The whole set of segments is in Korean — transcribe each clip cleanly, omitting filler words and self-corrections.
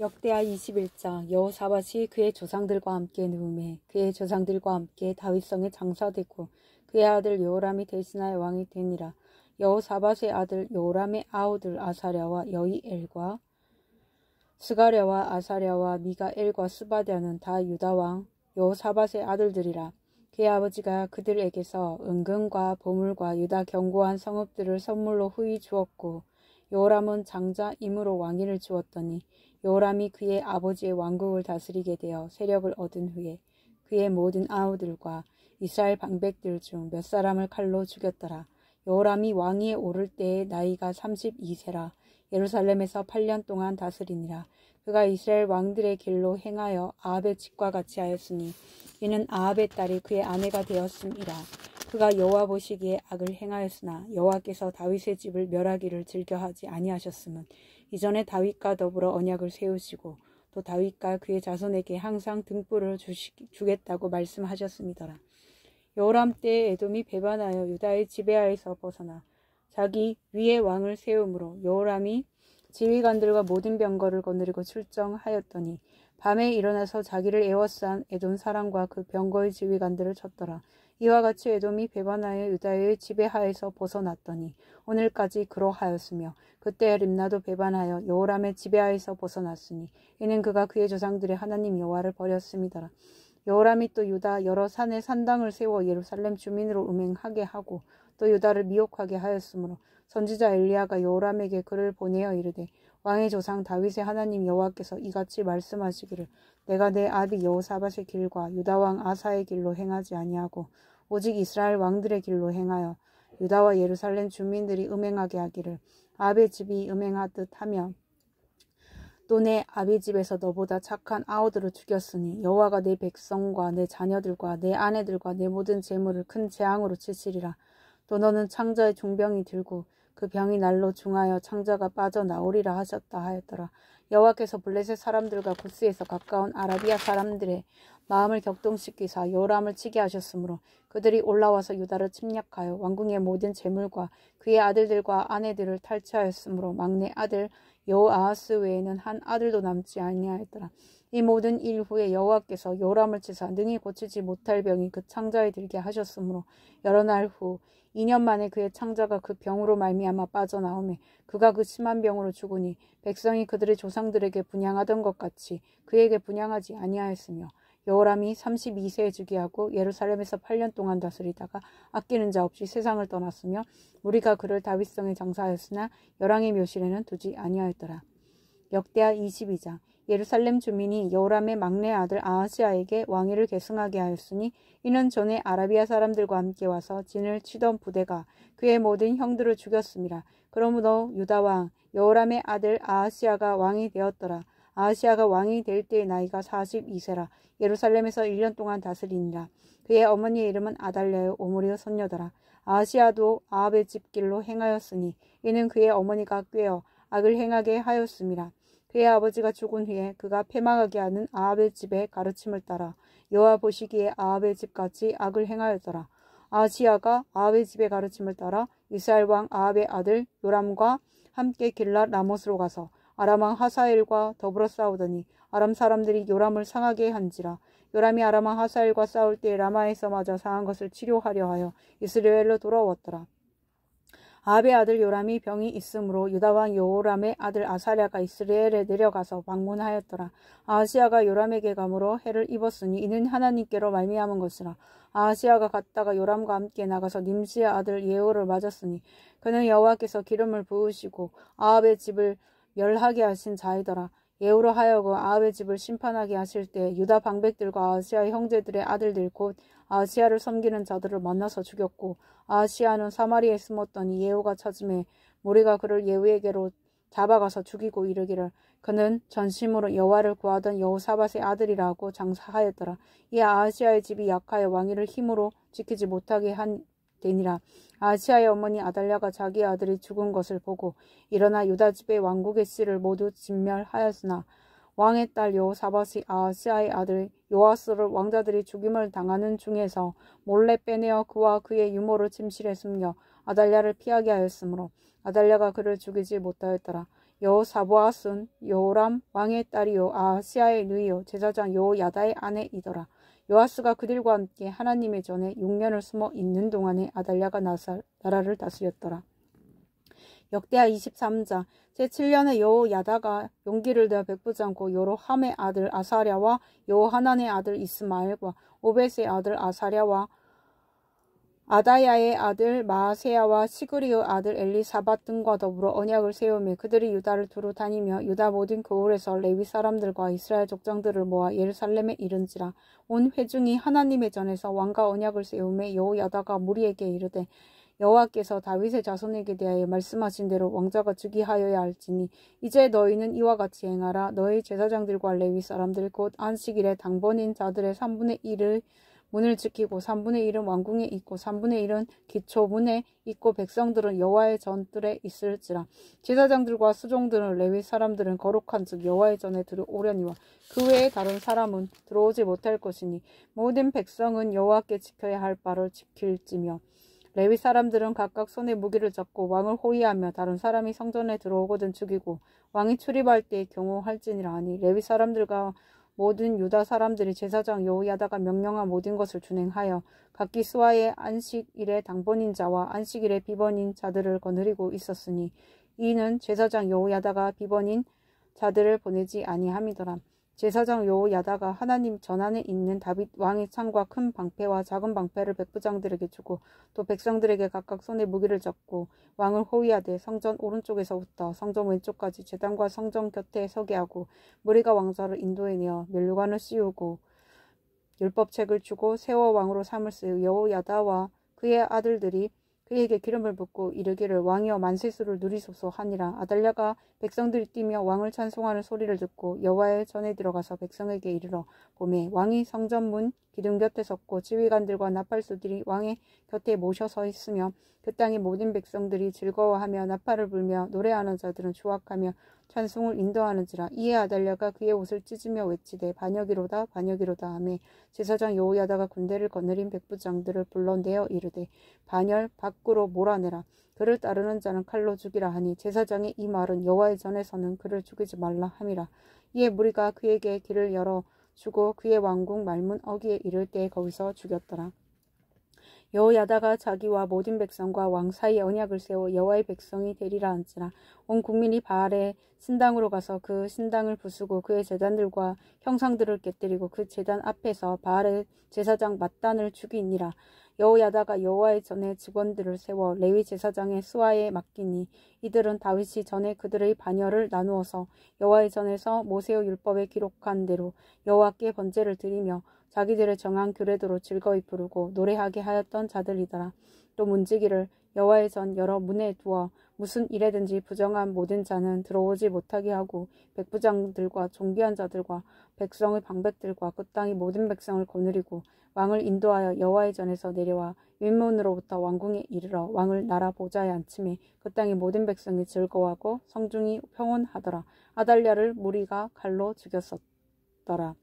역대하 21장. 여호사밧이 그의 조상들과 함께 누움에 그의 조상들과 함께 다윗성에 장사되고 그의 아들 여호람이 대신하여 왕이 되니라. 여호사밧의 아들 여호람의 아우들 아사랴와 여이엘과 스가랴와 아사랴와 미가엘과 스바랴는 다 유다왕 여호사밧의 아들들이라. 그의 아버지가 그들에게서 은금과 보물과 유다 견고한 성읍들을 선물로 후히 주었고 여호람은 장자임으로 왕위를 주었더니 여호람이 그의 아버지의 왕국을 다스리게 되어 세력을 얻은 후에 그의 모든 아우들과 이스라엘 방백들 중 몇 사람을 칼로 죽였더라. 여호람이 왕위에 오를 때의 나이가 32세라. 예루살렘에서 8년 동안 다스리니라. 그가 이스라엘 왕들의 길로 행하여 아합의 집과 같이 하였으니 이는 아합의 딸이 그의 아내가 되었음이라. 그가 여호와 보시기에 악을 행하였으나 여호와께서 다윗의 집을 멸하기를 즐겨하지 아니하셨음은 이전에 다윗과 더불어 언약을 세우시고 또 다윗과 그의 자손에게 항상 등불을 주겠다고 말씀하셨음이더라. 여호람 때에 에돔이 배반하여 유다의 지배하에서 벗어나 자기 위에 왕을 세우므로 여호람이 지휘관들과 모든 병거를 거느리고 출정하였더니 밤에 일어나서 자기를 에워싼 에돔 사람과 그 병거의 지휘관들을 쳤더라. 이와 같이 에돔이 배반하여 유다의 지배하에서 벗어났더니 오늘까지 그러하였으며 그때 림나도 배반하여 여호람의 지배하에서 벗어났으니 이는 그가 그의 조상들의 하나님 여호와를 버렸음이더라. 여호람이 또 유다 여러 산에 산당을 세워 예루살렘 주민으로 음행하게 하고 또 유다를 미혹하게 하였으므로 선지자 엘리야가 여호람에게 글을 보내어 이르되 왕의 조상 다윗의 하나님 여호와께서 이같이 말씀하시기를 내가 내 아비 여호사밧의 길과 유다 왕 아사의 길로 행하지 아니하고 오직 이스라엘 왕들의 길로 행하여 유다와 예루살렘 주민들이 음행하게 하기를 아합의 집이 음행하듯 하며 또 내 아비 집에서 너보다 착한 아우들을 죽였으니 여호와가 내 백성과 내 자녀들과 내 아내들과 내 모든 재물을 큰 재앙으로 치시리라. 또 너는 창자의 중병이 들고 그 병이 날로 중하여 창자가 빠져나오리라 하셨다 하였더라. 여호와께서 블레셋 사람들과 구스에서 가까운 아라비아 사람들의 마음을 격동시키사 여호람을 치게 하셨으므로 그들이 올라와서 유다를 침략하여 왕궁의 모든 재물과 그의 아들들과 아내들을 탈취하였으므로 막내 아들 여호아하스 외에는 한 아들도 남지 아니하였더라. 이 모든 일 후에 여호와께서 여호람을 치사 능히 고치지 못할 병이 그 창자에 들게 하셨으므로 여러 날 후 2년 만에 그의 창자가 그 병으로 말미암아 빠져나오매 그가 그 심한 병으로 죽으니 백성이 그들의 조상들에게 분향하던 것 같이 그에게 분향하지 아니하였으며 여호람이 32세에 즉위하고 예루살렘에서 8년 동안 다스리다가 아끼는 자 없이 세상을 떠났으며 우리가 그를 다윗성에 장사하였으나 열왕의 묘실에는 두지 아니하였더라. 역대하 22장. 예루살렘 주민이 여호람의 막내 아들 아하시아에게 왕위를 계승하게 하였으니 이는 전에 아라비아 사람들과 함께 와서 진을 치던 부대가 그의 모든 형들을 죽였음이라. 그러므로 유다왕 여호람의 아들 아하시아가 왕이 되었더라. 아하시아가 왕이 될 때의 나이가 42세라. 예루살렘에서 1년 동안 다스리니라. 그의 어머니의 이름은 아달랴요 오므리의 손녀더라. 아하시아도 아합의 집길로 행하였으니 이는 그의 어머니가 꾀어 악을 행하게 하였음이라. 그의 아버지가 죽은 후에 그가 패망하게 하는 아합의 집의 가르침을 따라 여호와 보시기에 아합의 집같이 악을 행하였더라. 아하시아가 아합의 집의 가르침을 따라 이스라엘 왕 아합의 아들 요람과 함께 길랏 라못으로 가서 아람 왕 하사엘과 더불어 싸우더니 아람 사람들이 요람을 상하게 한지라. 요람이 아람 왕 하사엘과 싸울 때 라마에서 맞아 상한 것을 치료하려 하여 이스라엘로 돌아왔더라. 아합의 아들 요람이 병이 있으므로 유다왕 여호람의 아들 아사랴가 이스라엘에 내려가서 방문하였더라. 아하시아가 요람에게 가므로 해를 입었으니 이는 하나님께로 말미암은 것이라. 아하시아가 갔다가 요람과 함께 나가서 님시의 아들 예후를 맞았으니 그는 여호와께서 기름을 부으시고 아합의 집을 멸하게 하신 자이더라. 예후로 하여금 아합의 집을 심판하게 하실 때 유다 방백들과 아하시아의 형제들의 아들들 곧 아하시아를 섬기는 자들을 만나서 죽였고 아하시아는 사마리아에 숨었더니 예후가 찾음에 무리가 그를 예후에게로 잡아가서 죽이고 이르기를 그는 전심으로 여호와를 구하던 여호사밧의 아들이라고 장사하였더라. 이 아하시아의 집이 약하여 왕위를 힘으로 지키지 못하게 한 되니라. 아하시아의 어머니 아달랴가 자기 아들이 죽은 것을 보고 일어나 유다 집의 왕국의 씨를 모두 진멸하였으나 왕의 딸 여호사밧이 아하시아의 아들 요아스를 왕자들이 죽임을 당하는 중에서 몰래 빼내어 그와 그의 유모를 침실에 숨겨 아달랴를 피하게 하였으므로 아달랴가 그를 죽이지 못하였더라. 여호사보앗은 여호람 왕의 딸이요 아하시아의 누이요 제사장 여호야다의 아내이더라. 요아스가 그들과 함께 하나님의 전에 6년을 숨어 있는 동안에 아달랴가 나라를 다스렸더라. 역대하 23장 제7년에 여호야다가 용기를 내어 베푸지 않고 여로함의 아들 아사랴와 여호하난의 아들 이스마엘과 오벳의 아들 아사랴와 아다야의 아들 마아세야와 시그리의 아들 엘리사밧 등과 더불어 언약을 세우며 그들이 유다를 두루 다니며 유다 모든 고을에서 레위 사람들과 이스라엘 족장들을 모아 예루살렘에 이른지라. 온 회중이 하나님의 전에서 왕과 언약을 세우며 여호야다가 무리에게 이르되 여호와께서 다윗의 자손에게 대하여 말씀하신 대로 왕자가 즉위하여야 할지니 이제 너희는 이와 같이 행하라. 너희 제사장들과 레위 사람들 곧 안식일에 당번인 자들의 3분의 1을 문을 지키고 3분의 1은 왕궁에 있고 3분의 1은 기초문에 있고 백성들은 여호와의 전뜰에 있을지라. 제사장들과 수종들은 레위 사람들은 거룩한즉 여호와의 전에 들어오려니와 그 외에 다른 사람은 들어오지 못할 것이니 모든 백성은 여호와께 지켜야 할 바를 지킬지며 레위 사람들은 각각 손에 무기를 잡고 왕을 호위하며 다른 사람이 성전에 들어오거든 죽이고 왕이 출입할 때의 경우 할지니라 하니 레위 사람들과 모든 유다 사람들이 제사장 여호야다가 명령한 모든 것을 준행하여 각기 수하의 안식일의 당번인 자와 안식일의 비번인 자들을 거느리고 있었으니 이는 제사장 여호야다가 비번인 자들을 보내지 아니함이더라. 제사장 여호야다가 하나님 전안에 있는 다윗 왕의 창과 큰 방패와 작은 방패를 백부장들에게 주고 또 백성들에게 각각 손에 무기를 잡고 왕을 호위하되 성전 오른쪽에서부터 성전 왼쪽까지 제단과 성전 곁에 서게 하고 무리가 왕자를 인도해내어 면류관을 씌우고 율법책을 주고 세워 왕으로 삼을세. 여호야다와 그의 아들들이 그에게 기름을 붓고 이르기를 왕이여 만세수를 누리소서 하니라. 아달랴가 백성들이 뛰며 왕을 찬송하는 소리를 듣고 여호와의 전에 들어가서 백성에게 이르러 보매 왕이 성전문 기둥 곁에 섰고 지휘관들과 나팔수들이 왕의 곁에 모셔 서 있으며 그 땅의 모든 백성들이 즐거워하며 나팔을 불며 노래하는 자들은 조악하며 찬송을 인도하는지라. 이에 아달랴가 그의 옷을 찢으며 외치되 반역이로다 반역이로다 하며 제사장 여호야다가 군대를 거느린 백부장들을 불러내어 이르되 반열 밖으로 몰아내라. 그를 따르는 자는 칼로 죽이라 하니 제사장의 이 말은 여호와의 전에서는 그를 죽이지 말라 함이라. 이에 무리가 그에게 길을 열어 주고 그의 왕궁 말문 어귀에 이를 때 거기서 죽였더라. 여호야다가 자기와 모든 백성과 왕 사이에 언약을 세워 여호와의 백성이 되리라 한지라. 온 국민이 바알의 신당으로 가서 그 신당을 부수고 그의 제단들과 형상들을 깨뜨리고 그 제단 앞에서 바알의 제사장 맏단을 죽이니라. 여호야다가 여호와의 전에 직원들을 세워 레위 제사장의 수하에 맡기니 이들은 다윗이 전에 그들의 반열을 나누어서 여호와의 전에서 모세의 율법에 기록한 대로 여호와께 번제를 드리며 자기들의 정한 규례대로 즐거이 부르고 노래하게 하였던 자들이더라. 또 문지기를 여호와의 전 여러 문에 두어 무슨 일에든지 부정한 모든 자는 들어오지 못하게 하고 백부장들과 존귀한 자들과 백성의 방백들과 그 땅의 모든 백성을 거느리고 왕을 인도하여 여호와의 전에서 내려와 윗문으로부터 왕궁에 이르러 왕을 나라 보좌에 앉히매 그 땅의 모든 백성이 즐거워하고 성중이 평온하더라. 아달랴를 무리가 칼로 죽였었더라.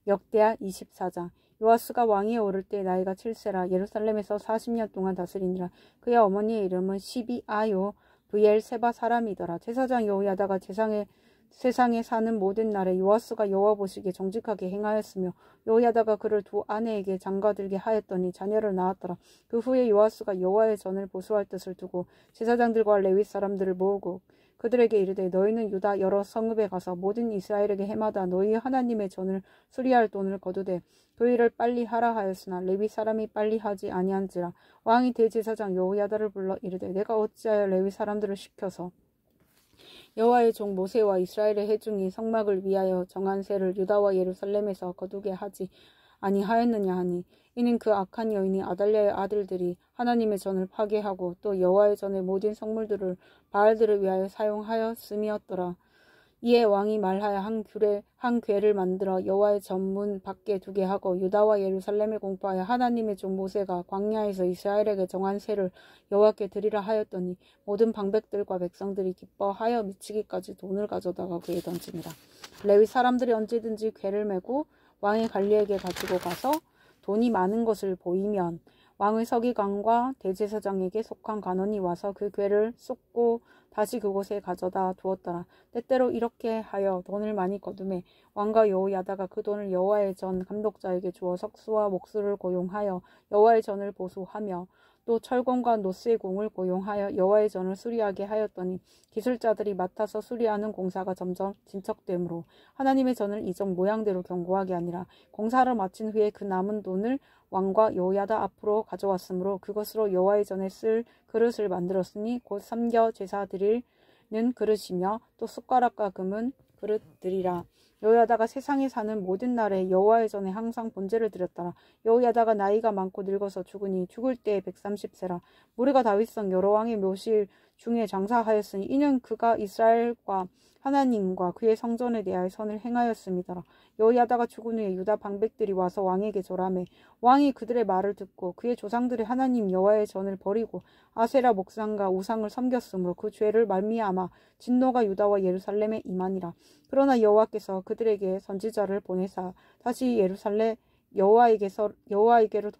역대하 24장 요아스가 왕위에 오를 때 나이가 7세라 예루살렘에서 40년 동안 다스리니라. 그의 어머니의 이름은 시비아요 브엘세바 사람이더라. 제사장 여호야다가 세상에 사는 모든 날에 요아스가 여호와 보시기에 정직하게 행하였으며 여호야다가 그를 두 아내에게 장가들게 하였더니 자녀를 낳았더라. 그 후에 요아스가 여호와의 전을 보수할 뜻을 두고 제사장들과 레위 사람들을 모으고 그들에게 이르되 너희는 유다 여러 성읍에 가서 모든 이스라엘에게 해마다 너희 하나님의 전을 수리할 돈을 거두되 그 일을 빨리 하라 하였으나 레위 사람이 빨리 하지 아니한지라. 왕이 대제사장 여호야다를 불러 이르되 내가 어찌하여 레위 사람들을 시켜서 여호와의 종 모세와 이스라엘의 회중이 성막을 위하여 정한 세를 유다와 예루살렘에서 거두게 하지 아니하였느냐 하니 이는 그 악한 여인이 아달랴의 아들들이 하나님의 전을 파괴하고 또 여호와의 전의 모든 성물들을 바알들을 위하여 사용하였음이었더라. 이에 왕이 말하여 한 궤를 만들어 여호와의 전문 밖에 두게 하고 유다와 예루살렘에 공포하여 하나님의 종 모세가 광야에서 이스라엘에게 정한 세를 여호와께 드리라 하였더니 모든 방백들과 백성들이 기뻐하여 미치기까지 돈을 가져다가 그에 던지니라. 레위 사람들이 언제든지 궤를 메고 왕의 관리에게 가지고 가서 돈이 많은 것을 보이면 왕의 서기관과 대제사장에게 속한 간원이 와서 그 궤를 쏟고 다시 그곳에 가져다 두었더라. 때때로 이렇게 하여 돈을 많이 거두매 왕과 여호야다가 그 돈을 여호와의 전 감독자에게 주어 석수와 목수를 고용하여 여호와의 전을 보수하며 또 철공과 노스의 공을 고용하여 여호와의 전을 수리하게 하였더니 기술자들이 맡아서 수리하는 공사가 점점 진척되므로 하나님의 전을 이전 모양대로 견고하게 하니라. 공사를 마친 후에 그 남은 돈을 왕과 여호야다 앞으로 가져왔으므로 그것으로 여호와의 전에 쓸 그릇을 만들었으니 곧 삼겨 제사 드리는 그릇이며 또 숟가락과 금은 그릇들이라. 여호야다가 세상에 사는 모든 날에 여호와의 전에 항상 번제를 드렸더라. 여호야다가 나이가 많고 늙어서 죽으니 죽을 때에 130세라. 무리가 다윗성 여러 왕의 묘실 중에 장사하였으니 이는 그가 이스라엘과 하나님과 그의 성전에 대하여 선을 행하였음이더라. 여호야다가 죽은 후에 유다 방백들이 와서 왕에게 절하매 왕이 그들의 말을 듣고 그의 조상들의 하나님 여호와의 전을 버리고 아세라 목상과 우상을 섬겼으므로 그 죄를 말미암아 진노가 유다와 예루살렘에 임하니라. 그러나 여호와께서 그들에게 선지자를 보내사 다시 예루살렘 여호와에게로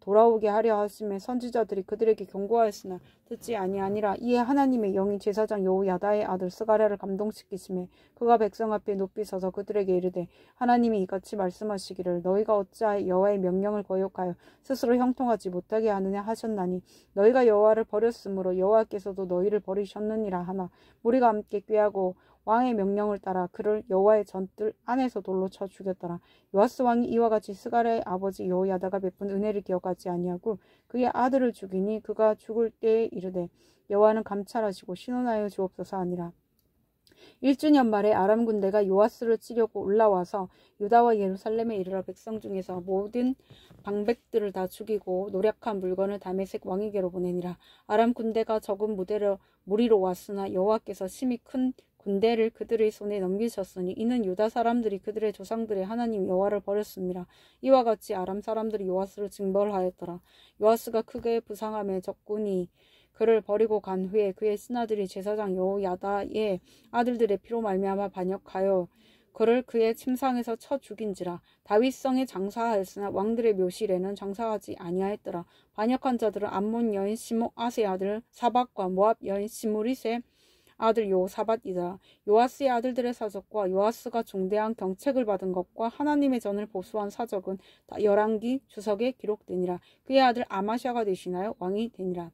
돌아오게 하려 하심에 선지자들이 그들에게 경고하였으나 듣지 아니하니라. 이에 하나님의 영이 제사장 여호야다의 아들 스가랴를 감동시키심에 그가 백성 앞에 높이 서서 그들에게 이르되 하나님이 이같이 말씀하시기를 너희가 어찌하여 여호와의 명령을 거역하여 스스로 형통하지 못하게 하느냐 하셨나니 너희가 여호와를 버렸으므로 여호와께서도 너희를 버리셨느니라 하나 무리가 함께 꾀하고 왕의 명령을 따라 그를 여호와의 전뜰 안에서 돌로 쳐 죽였더라. 요아스 왕이 이와 같이 스가랴의 아버지 여호야다가 베푼 은혜를 기억하지 아니하고 그의 아들을 죽이니 그가 죽을 때에 이르되 여호와는 감찰하시고 신원하여 주옵소서 하니라. 1주년 말에 아람 군대가 요아스를 치려고 올라와서 유다와 예루살렘에 이르러 백성 중에서 모든 방백들을 다 죽이고 노략한 물건을 다메섹 왕에게로 보내니라. 아람 군대가 적은 무리로 왔으나 여호와께서 심히 큰 군대를 그들의 손에 넘기셨으니 이는 유다 사람들이 그들의 조상들의 하나님 여호와를 버렸습니다. 이와 같이 아람 사람들이 요아스를 징벌하였더라. 요아스가 크게 부상함에 적군이 그를 버리고 간 후에 그의 신하들이 제사장 여호야다의 아들들의 피로 말미암아 반역하여 그를 그의 침상에서 쳐 죽인지라. 다윗성에 장사하였으나 왕들의 묘실에는 장사하지 아니하였더라. 반역한 자들은 암몬 여인 시므앗의 아들 사박과 모압 여인 시므릿의 아들 요사밧이다. 요아스의 아들들의 사적과 요아스가 중대한 경책을 받은 것과 하나님의 전을 보수한 사적은 다 열왕기 주석에 기록되니라. 그의 아들 아마샤가 대신하여 왕이 되니라.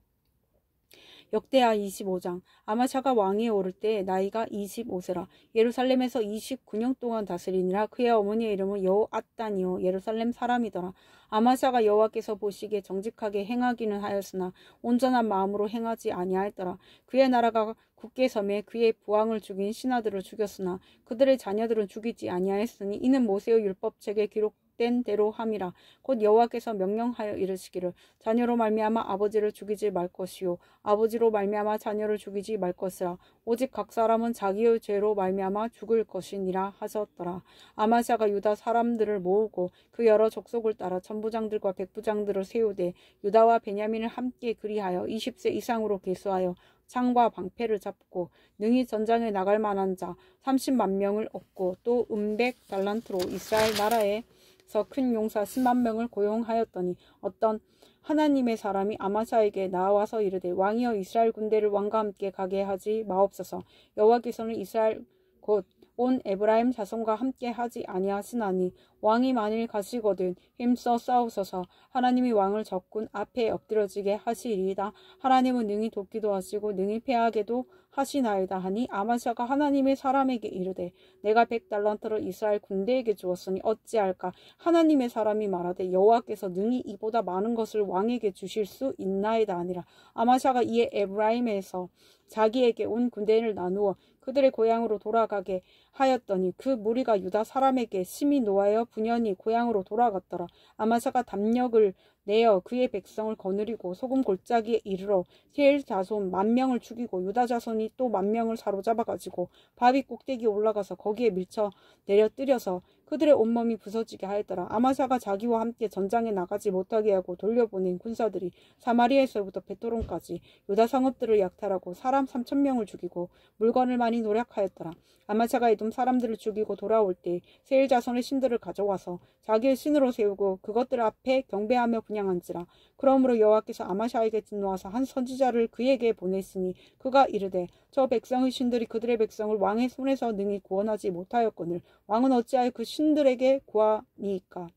역대하 25장. 아마샤가 왕위에 오를 때 나이가 25세라. 예루살렘에서 29년 동안 다스리니라. 그의 어머니의 이름은 여호앗단이요 예루살렘 사람이더라. 아마샤가 여호와께서 보시기에 정직하게 행하기는 하였으나 온전한 마음으로 행하지 아니하였더라. 그의 나라가 굳게 섬에 그의 부왕을 죽인 신하들을 죽였으나 그들의 자녀들은 죽이지 아니하였으니 이는 모세의 율법책에 기록된 대로 함이라. 곧 여호와께서 명령하여 이르시기를 자녀로 말미암아 아버지를 죽이지 말 것이요 아버지로 말미암아 자녀를 죽이지 말 것이라. 오직 각 사람은 자기의 죄로 말미암아 죽을 것이니라 하셨더라. 아마샤가 유다 사람들을 모으고 그 여러 족속을 따라 천부장들과 백부장들을 세우되 유다와 베냐민을 함께 그리하여 20세 이상으로 계수하여 창과 방패를 잡고 능히 전장에 나갈 만한 자 30만 명을 얻고 또 은백 달란트로 이스라엘 나라에서 큰 용사 10만 명을 고용하였더니 어떤 하나님의 사람이 아마샤에게 나와서 이르되 왕이여 이스라엘 군대를 왕과 함께 가게 하지 마옵소서. 여호와께서는 이스라엘 곧 온 에브라임 자손과 함께 하지 아니하시나니 왕이 만일 가시거든 힘써 싸우소서. 하나님이 왕을 적군 앞에 엎드려지게 하시리이다. 하나님은 능히 돕기도 하시고 능히 패하게도 하시나이다 하니 아마샤가 하나님의 사람에게 이르되 내가 100달란트를 이스라엘 군대에게 주었으니 어찌할까. 하나님의 사람이 말하되 여호와께서 능히 이보다 많은 것을 왕에게 주실 수 있나이다 하니라. 아마샤가 이에 에브라임에서 자기에게 온 군대를 나누어 그들의 고향으로 돌아가게 하였더니 그 무리가 유다 사람에게 심히 노하여 분연히 고향으로 돌아갔더라. 아마샤가 담력을 내어 그의 백성을 거느리고 소금 골짜기에 이르러 세일 자손 10,000명을 죽이고 유다 자손이 또 10,000명을 사로잡아 가지고 바위 꼭대기에 올라가서 거기에 밀쳐 내려뜨려서 그들의 온몸이 부서지게 하였더라. 아마샤가 자기와 함께 전장에 나가지 못하게 하고 돌려보낸 군사들이 사마리아에서부터 베토론까지 유다 성읍들을 약탈하고 사람 3,000명을 죽이고 물건을 많이 노략하였더라. 아마샤가 에돔 사람들을 죽이고 돌아올 때 세일 자손의 신들을 가져와서 자기의 신으로 세우고 그것들 앞에 경배하며 분양 아니한지라. 그러므로 여호와께서 아마샤에게 진노하사 한 선지자를 그에게 보냈으니 그가 이르되 저 백성의 신들이 그들의 백성을 왕의 손에서 능히 구원하지 못하였거늘 왕은 어찌하여 그 신들에게 구하니이까.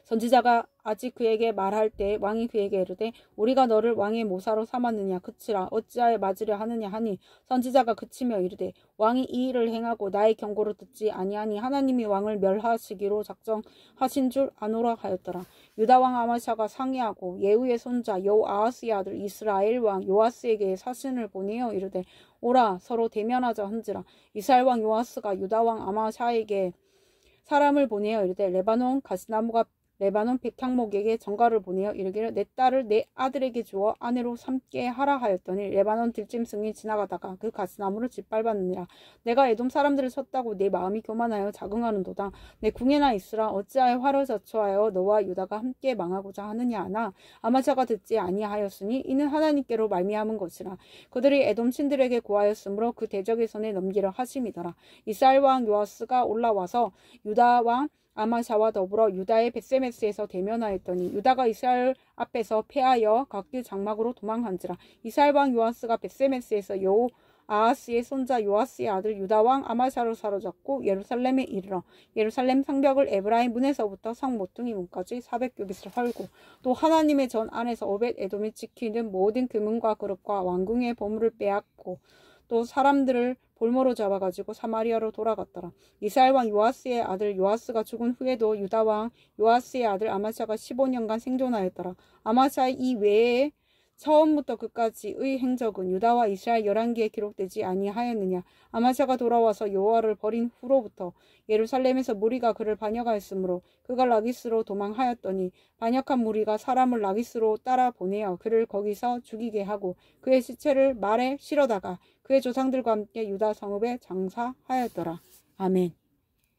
선지자가 아직 그에게 말할 때 왕이 그에게 이르되 우리가 너를 왕의 모사로 삼았느냐 그치라 어찌하여 맞으려 하느냐 하니 선지자가 그치며 이르되 왕이 이 일을 행하고 나의 경고를 듣지 아니하니 하나님이 왕을 멸하시기로 작정하신 줄 아노라 하였더라. 유다 왕 아마샤가 상의하고 예후의 손자 여호아하스의 아들 이스라엘 왕 요아스에게 사신을 보내어 이르되 오라 서로 대면하자 한지라. 이스라엘 왕 요아스가 유다 왕 아마샤에게 사람을 보내어 이르되 레바논 백향목에게 전가를 보내어 이르기를 내 딸을 내 아들에게 주어 아내로 삼게 하라 하였더니 레바논 들짐승이 지나가다가 그 가스나무를 짓밟았느니라. 내가 에돔 사람들을 쳤다고 내 마음이 교만하여 자긍하는도다. 내 궁에나 있으라. 어찌하여 화를 자초하여 너와 유다가 함께 망하고자 하느냐 하나 아마샤가 듣지 아니하였으니 이는 하나님께로 말미암은 것이라. 그들이 에돔 신들에게 구하였으므로 그 대적의 손에 넘기려 하심이더라. 이스라엘 왕 요아스가 올라와서 유다 왕 아마샤와 더불어 유다의 벳세메스에서 대면하였더니 유다가 이스라엘 앞에서 패하여 각기 장막으로 도망한지라. 이스라엘 왕 요아스가 벳세메스에서 여호아하스의 손자 요아스의 아들 유다 왕 아마샤를 사로잡고 예루살렘에 이르러 예루살렘 상벽을 에브라임 문에서부터 성 모퉁이 문까지 400규빗을 헐고 또 하나님의 전 안에서 오벳 에돔이 지키는 모든 금은과 그릇과 왕궁의 보물을 빼앗고 또 사람들을 볼모로 잡아가지고 사마리아로 돌아갔더라. 이스라엘 왕 요아스의 아들 요아스가 죽은 후에도 유다 왕 요아스의 아들 아마샤가 15년간 생존하였더라. 아마샤의 이 외에 처음부터 끝까지의 행적은 유다와 이스라엘 11기에 기록되지 아니하였느냐. 아마샤가 돌아와서 여호와를 버린 후로부터 예루살렘에서 무리가 그를 반역하였으므로 그가 라기스로 도망하였더니 반역한 무리가 사람을 라기스로 따라 보내어 그를 거기서 죽이게 하고 그의 시체를 말에 실어다가 그의 조상들과 함께 유다 성읍에 장사하였더라. 아멘.